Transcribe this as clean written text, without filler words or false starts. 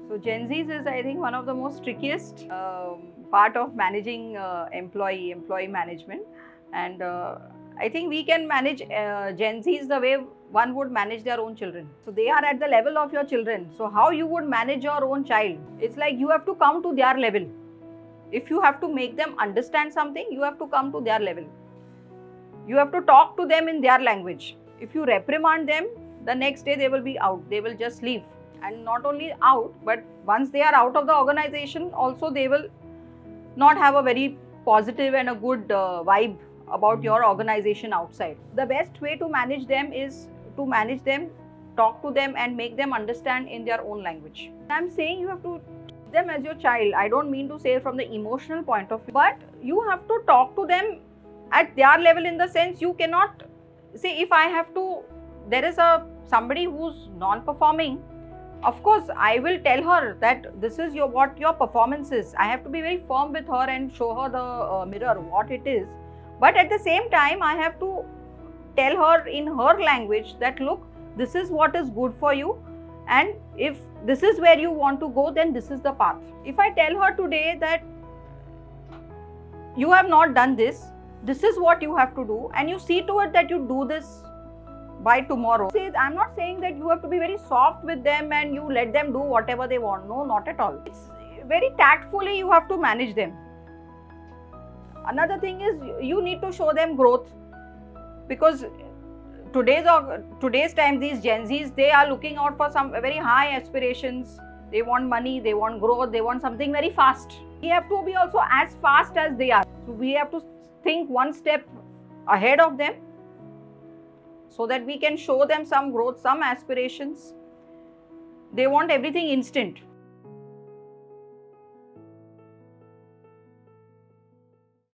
So Gen Zs is, I think, one of the most trickiest part of managing employee management, and I think we can manage Gen Zs the way one would manage their own children. So they are at the level of your children. So how you would manage your own child? It's like you have to come to their level. If you have to make them understand something, you have to come to their level. You have to talk to them in their language. If you reprimand them, the next day they will be out. They will just leave. And not only out, but once they are out of the organization, also they will not have a very positive and a good vibe about your organization outside. The best way to manage them is to manage them, talk to them and make them understand in their own language. I'm saying you have to treat them as your child. I don't mean to say from the emotional point of view, but you have to talk to them at their level, in the sense you cannot say, if I have to, there is somebody who's non-performing, of course I will tell her that this is what your performance is. I have to be very firm with her and show her the mirror what it is, but at the same time I have to tell her in her language that look, this is what is good for you, and if this is where you want to go, then this is the path. If I tell her today that you have not done this, this is what you have to do, and you see to it that you do this by tomorrow. See, I'm not saying that you have to be very soft with them and you let them do whatever they want. No, not at all. It's very tactfully you have to manage them. Another thing is you need to show them growth, because today's time, these Gen Zs, they are looking out for some very high aspirations. They want money, they want growth, they want something very fast. We have to be also as fast as they are. So we have to think one step ahead of them, so that we can show them some growth, some aspirations. They want everything instant.